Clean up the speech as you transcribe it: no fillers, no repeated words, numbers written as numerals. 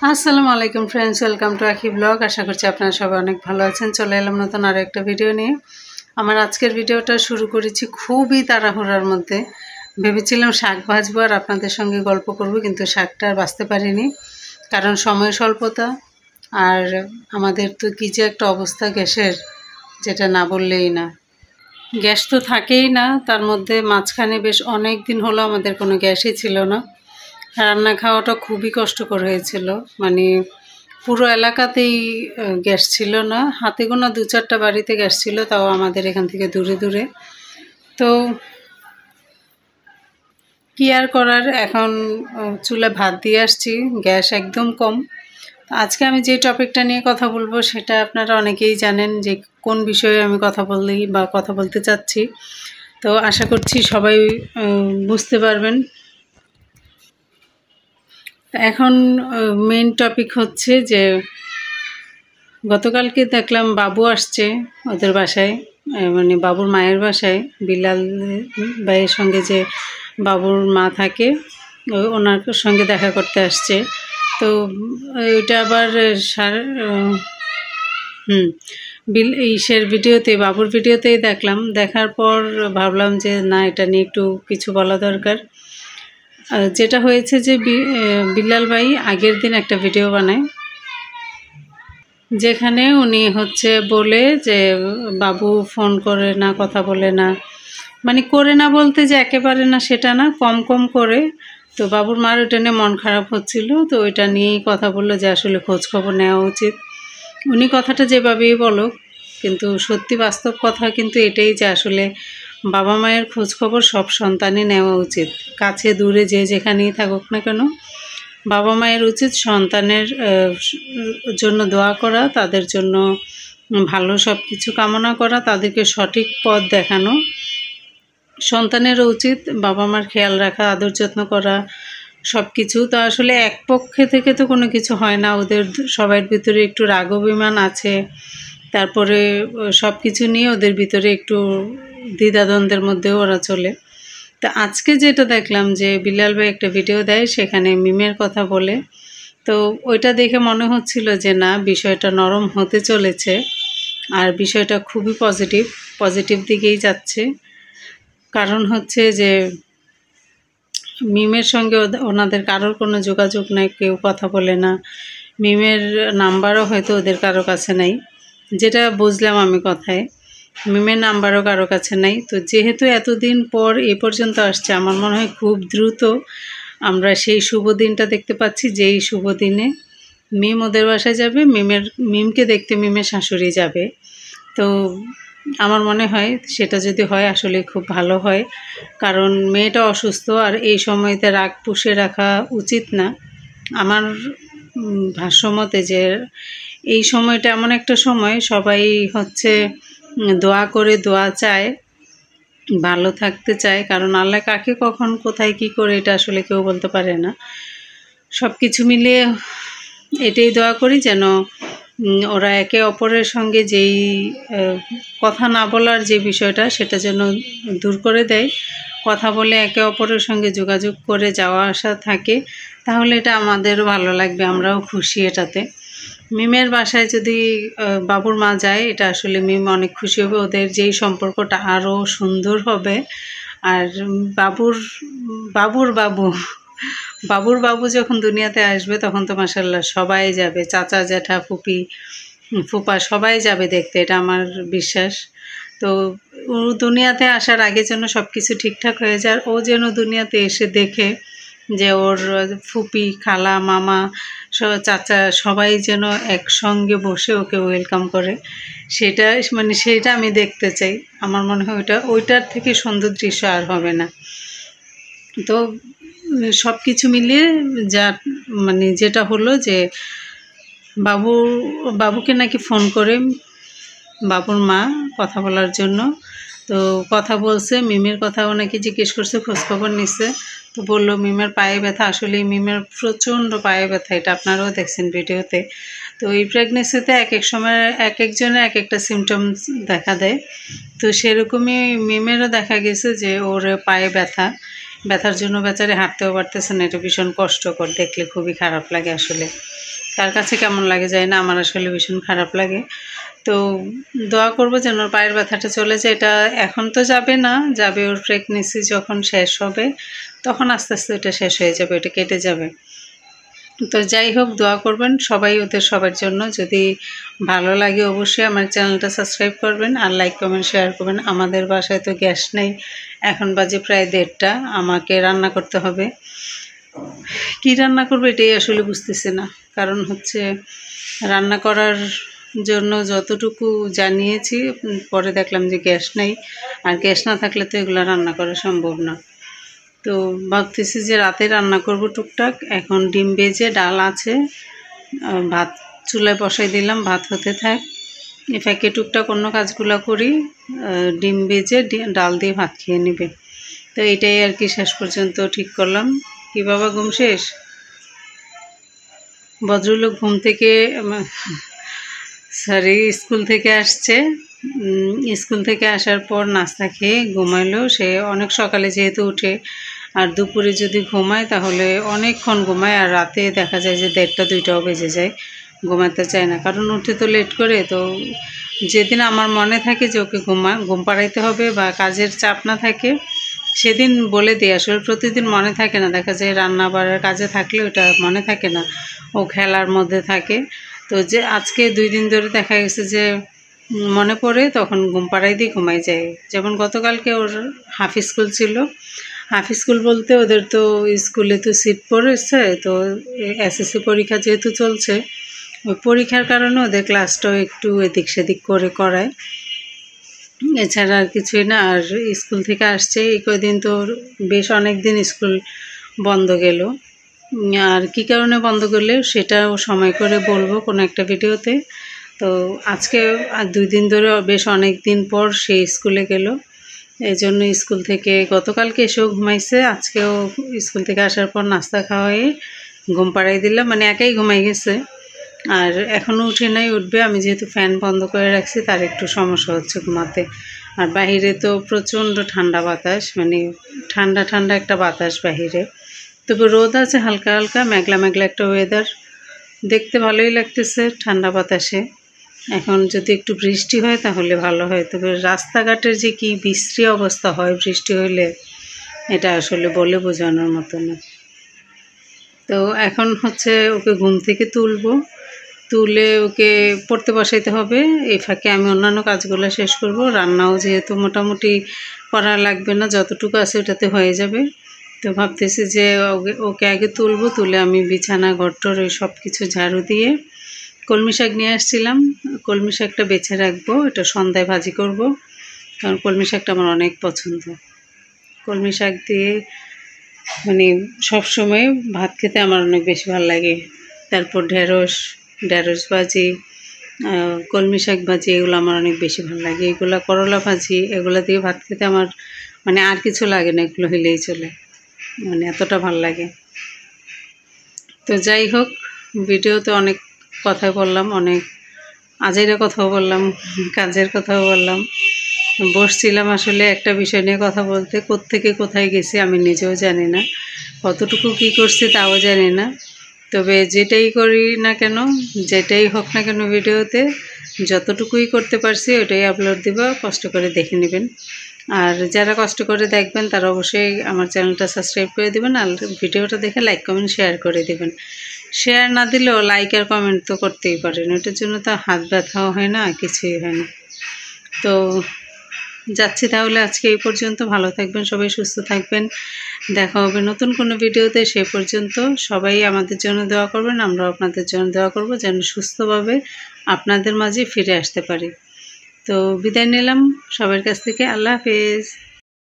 আসসালামু আলাইকুম friends, welcome to আখি ব্লগ। আশা করছি আপনারা সবাই অনেক ভালো আছেন। চলে এলাম নতুন আরও একটা ভিডিও নিয়ে। আমার আজকের ভিডিওটা শুরু করেছি খুবই তাড়াহুড়ার মধ্যে। ভেবেছিলাম শাক ভাজবো আর আপনাদের সঙ্গে গল্প করব, কিন্তু শাকটা আর বাঁচতে পারিনি, কারণ সময় স্বল্পতা। আর আমাদের তো কী যে একটা অবস্থা গ্যাসের, যেটা না বললেই না। গ্যাস তো থাকেই না, তার মধ্যে মাঝখানে বেশ অনেক দিন হলো আমাদের কোনো গ্যাসই ছিল না। রান্না খাওয়াটা খুবই কষ্টকর হয়েছিল, মানে পুরো এলাকাতেই গ্যাস ছিল না। হাতে গোনা 2-4টা বাড়িতে গ্যাস ছিল, তাও আমাদের এখান থেকে দূরে দূরে। তো কি আর করার, এখন চুলায় ভাত দিয়ে আসছি, গ্যাস একদম কম। আজকে আমি যে টপিকটা নিয়ে কথা বলবো সেটা আপনারা অনেকেই জানেন যে কোন বিষয়ে আমি কথা বলতে চাচ্ছি। তো আশা করছি সবাই বুঝতে পারবেন। এখন মেইন টপিক হচ্ছে যে গতকালকে দেখলাম বাবু আসছে ওদের বাসায়, মানে বাবুর মায়ের বাসায়। বিলাল ভাইয়ের সঙ্গে যে বাবুর মা থাকে, ওনার সঙ্গে দেখা করতে আসছে। তো ওইটা আবার ইসের ভিডিওতে, বাবুর ভিডিওতেই দেখলাম। দেখার পর ভাবলাম যে না, এটা নিয়ে একটু কিছু বলা দরকার। যেটা হয়েছে যে বিল্লাল ভাই আগের দিন একটা ভিডিও বানায়, যেখানে উনি হচ্ছে বলে যে বাবু ফোন করে না, কথা বলে না, মানে করে না বলতে যে একেবারে না সেটা না, কম কম করে। তো বাবুর মার ওইটা নিয়ে মন খারাপ হচ্ছিল, তো ওইটা নিয়েই কথা বললো যে আসলে খোঁজখবর নেওয়া উচিত। উনি কথাটা যেভাবেই বলুক, কিন্তু সত্যি বাস্তব কথা কিন্তু এটাই যে আসলে বাবা মায়ের খোঁজখবর সব সন্তানই নেওয়া উচিত। কাছে দূরে যে যেখানেই থাকুক না কেন, বাবা মায়ের উচিত সন্তানের জন্য দোয়া করা, তাদের জন্য ভালো সব কিছু কামনা করা, তাদেরকে সঠিক পথ দেখানো। সন্তানেরও উচিত বাবা মার খেয়াল রাখা, আদর যত্ন করা, সব কিছু। তো আসলে এক পক্ষে থেকে তো কোনো কিছু হয় না, ওদের সবার ভিতরে একটু রাগ অভিমান আছে। তারপরে সব কিছু নিয়ে ওদের ভিতরে একটু দ্বিধাদ্বন্দ্বের মধ্যেও ওরা চলে। তো আজকে যেটা দেখলাম যে বিলাল ভাই একটা ভিডিও দেয়, সেখানে মিমের কথা বলে। তো ওইটা দেখে মনে হচ্ছিল যে না, বিষয়টা নরম হতে চলেছে আর বিষয়টা খুবই পজিটিভ দিকেই যাচ্ছে। কারণ হচ্ছে যে মিমের সঙ্গে ওনাদের কারোর কোনো যোগাযোগ নাই, কেউ কথা বলে না। মিমের নাম্বারও হয়তো ওদের কারো কাছে নাই, যেটা বুঝলাম আমি কথায়। মিমের নাম্বারও কারো কাছে নাই। তো যেহেতু এতদিন পর এ পর্যন্ত আসছে, আমার মনে হয় খুব দ্রুত আমরা সেই শুভ দিনটা দেখতে পাচ্ছি, যেই শুভ দিনে মিম ওদের বাসায় যাবে, মিমকে দেখতে মিমের শাশুড়ি যাবে। তো আমার মনে হয় সেটা যদি হয় আসলে খুব ভালো হয়, কারণ মেয়েটা অসুস্থ আর এই সময়তে রাগ পুষে রাখা উচিত না। আমার ভাষ্যমতে যে এই সময়টা এমন একটা সময়, সবাই হচ্ছে দোয়া করে, দোয়া চায়, ভালো থাকতে চায়। কারণ আল্লাহ কাকে কখন কোথায় কি করে এটা আসলে কেউ বলতে পারে না। সব কিছু মিলিয়ে এটাই দোয়া করি যেন ওরা একে অপরের সঙ্গে যেই কথা না বলার যে বিষয়টা, সেটা যেন দূর করে দেয়। কথা বলে একে অপরের সঙ্গে যোগাযোগ করে যাওয়া আসা থাকে, তাহলে এটা আমাদেরও ভালো লাগবে, আমরাও খুশি এটাতে। মিমের বাসায় যদি বাবুর মা যায়, এটা আসলে মিম অনেক খুশি হবে, ওদের যেই সম্পর্কটা আরও সুন্দর হবে। আর বাবুর বাবু যখন দুনিয়াতে আসবে, তখন তো মাশাআল্লাহ সবাই যাবে, চাচা জ্যাঠা ফুপি ফুপা সবাই যাবে দেখতে, এটা আমার বিশ্বাস। তো ও দুনিয়াতে আসার আগে যেন সব কিছু ঠিকঠাক হয়ে যায়, ও যেন দুনিয়াতে এসে দেখে যে ওর ফুপি, খালা, মামা, চাচা সবাই যেন একসঙ্গে বসে ওকে ওয়েলকাম করে। সেটা আমি দেখতে চাই। আমার মনে হয় ওইটার থেকে সুন্দর দৃশ্য আর হবে না। তো সব কিছু মিলিয়ে যেটা হলো যে বাবুকে নাকি ফোন করে বাবুর মা কথা বলার জন্য। তো কথা বলছে, মিমের কথাও নাকি জিজ্ঞেস করছে, খোঁজখবর নিচ্ছে। তো বললো মিমের পায়ে ব্যথা, আসলে মিমের প্রচণ্ড পায়ে ব্যথা, এটা আপনারাও দেখছেন ভিডিওতে। তো এই প্রেগনেন্সিতে এক এক সময় এক একজনের এক একটা সিমটমস দেখা দেয়। তো সেরকমই মিমেরও দেখা গেছে যে ওর পায়ে ব্যথার জন্য বেচারে হাঁটতেও পারতেছে না। এটা ভীষণ কষ্টকর, দেখলে খুবই খারাপ লাগে আসলে। কার কাছে কেমন লাগে যায় না, আমার আসলে ভীষণ খারাপ লাগে। তো দোয়া করব যেন ওর পায়ের ব্যথাটা চলে যায়। এটা এখন তো যাবে না, যাবে ওর প্রেগনেন্সি যখন শেষ হবে তখন আস্তে আস্তে এটা শেষ হয়ে যাবে, এটা কেটে যাবে। তো যাই হোক, দোয়া করবেন সবাই ওদের সবার জন্য। যদি ভালো লাগে অবশ্যই আমার চ্যানেলটা সাবস্ক্রাইব করবেন, আর লাইক কমেন্ট শেয়ার করবেন। আমাদের বাসায় তো গ্যাস নেই, এখন বাজে প্রায় 1:30, আমাকে রান্না করতে হবে। কি রান্না করবো এটাই আসলে বুঝতেছি না, কারণ হচ্ছে রান্না করার জন্য যতটুকু জানিয়েছি পরে দেখলাম যে গ্যাস নেই, আর গ্যাস না থাকলে তো এগুলো রান্না করা সম্ভব না। তো ভাবতেছি যে রাতে রান্না করব টুকটাক। এখন ডিম ভেজে ডাল আছে, ভাত চুলায় বসাই দিলাম, ভাত হতে থাক। এ ফাঁকে টুকটাক অন্য কাজগুলো করি, ডিম ভেজে ডাল দিয়ে ভাত খেয়ে নেবে। তো এটাই আর কি শেষ পর্যন্ত ঠিক করলাম। কি বাবা, ঘুম শেষ? ভদ্রলোক ঘুম থেকে স্কুল থেকে আসছে। স্কুল থেকে আসার পর নাস্তা খেয়ে ঘুমাইলো। সে অনেক সকালে যেহেতু উঠে, আর দুপুরে যদি ঘুমায় তাহলে অনেকক্ষণ ঘুমায়, আর রাতে দেখা যায় যে 1:30-2টাও বেজে যায়, ঘুমাতে চায় না, কারণ উঠে তো লেট করে। তো যেদিন আমার মনে থাকে যে ওকে ঘুম পাড়াইতে হবে বা কাজের চাপ না থাকে সেদিন বলে দিই। আসলে প্রতিদিন মনে থাকে না, দেখা যায় রান্না বাড়ার কাজে থাকলে ওটা মনে থাকে না, ও খেলার মধ্যে থাকে। তো যে আজকে 2 দিন ধরে দেখা গেছে যে মনে পড়ে, তখন ঘুম পাড়াই দিয়ে ঘুমাই যায়। যেমন গতকালকে ওর হাফ স্কুল ছিল। হাফ স্কুল বলতে ওদের তো স্কুলে তো সিট পড়েছে, তো এসএসসি পরীক্ষা যেহেতু চলছে, ওই পরীক্ষার কারণে ওদের ক্লাসটাও একটু এদিক সেদিক করে করায়, এছাড়া আর কিছুই না। আর স্কুল থেকে আসছে এই কয়দিন তো বেশ অনেক দিন স্কুল বন্ধ গেল। আর কী কারণে বন্ধ করলে সেটাও সময় করে বলবো কোনো একটা ভিডিওতে। তো আজকে আর 2 দিন ধরে বেশ অনেক দিন পর সে স্কুলে গেল, এই জন্য স্কুল থেকে গতকালকে এসেও ঘুমাইছে। আজকেও স্কুল থেকে আসার পর নাস্তা খাওয়াই ঘুম পাড়াই দিলাম, মানে একাই ঘুমাই গেছে, আর এখনও উঠে নাই, উঠবে। আমি যেহেতু ফ্যান বন্ধ করে রাখছি তার একটু সমস্যা হচ্ছে ঘুমাতে। আর বাহিরে তো প্রচণ্ড ঠান্ডা বাতাস, মানে ঠান্ডা ঠান্ডা একটা বাতাস বাহিরে। তবে রোদ আছে হালকা হালকা, মেঘলা মেঘলা একটা ওয়েদার, দেখতে ভালোই লাগতেছে ঠান্ডা বাতাসে। এখন যদি একটু বৃষ্টি হয় তাহলে ভালো হয়, তবে রাস্তাঘাটের যে কি বিশ্রী অবস্থা হয় বৃষ্টি হইলে, এটা আসলে বলে বোঝানোর মতো না। তো এখন হচ্ছে ওকে ঘুম থেকে তুলে ওকে পড়তে বসাইতে হবে। এই ফাঁকে আমি অন্যান্য কাজগুলো শেষ করব। রান্নাও যেহেতু মোটামুটি করা লাগবে না, যতটুকু আছে ওটাতে হয়ে যাবে। তো ভাবতেছি যে ওকে আগে তুলে আমি বিছানা ঘরটর ওই সব কিছু ঝাড়ু দিয়ে কলমি শাক নিয়ে আসছিলাম, কলমি শাকটা বেছে রাখবো, এটা সন্ধ্যায় ভাজি করব, কারণ কলমি শাকটা আমার অনেক পছন্দ। কলমি শাক দিয়ে মানে সবসময় ভাত খেতে আমার অনেক বেশি ভালো লাগে। তারপর ঢেঁড়স ভাজি, কলমি শাক ভাজি, এগুলো আমার অনেক বেশি ভালো লাগে। এগুলো করলা ভাজি, এগুলো দিয়ে ভাত খেতে আমার মানে আর কিছু লাগে না, এগুলো হলেই চলে, মানে এতটা ভালো লাগে। তো যাই হোক, ভিডিওতে অনেক কথাই বললাম, অনেক আজেরা কথাও বললাম, কাজের কথাও বললাম। বসছিলাম আসলে একটা বিষয় নিয়ে কথা বলতে, কোত্থেকে কোথায় গেছি আমি নিজেও জানি না, কতটুকু কী করছি তাও জানি না। তবে যেটাই করি না কেন, যেটাই হোক না কেন ভিডিওতে যতটুকুই করতে পারছি ওটাই আপলোড দিব, কষ্ট করে দেখে নেবেন। আর যারা কষ্ট করে দেখবেন তারা অবশ্যই আমার চ্যানেলটা সাবস্ক্রাইব করে দেবেন, আর ভিডিওটা দেখে লাইক কমেন্ট শেয়ার করে দেবেন। শেয়ার না দিলেও লাইক আর কমেন্ট তো করতেই পারেন, ওটার জন্য তো হাত ব্যথাও হয় না, কিছুই হয় না। তো যাচ্ছি তাহলে আজকে এই পর্যন্ত। ভালো থাকবেন সবাই, সুস্থ থাকবেন, দেখা হবে নতুন কোনো ভিডিওতে। সে পর্যন্ত সবাই আমাদের জন্য দোয়া করবেন, আমরাও আপনাদের জন্য দোয়া করব যেন সুস্থভাবে আপনাদের মাঝে ফিরে আসতে পারি। তো বিদায় নিলাম সবার কাছ থেকে, আল্লাহ হাফেজ।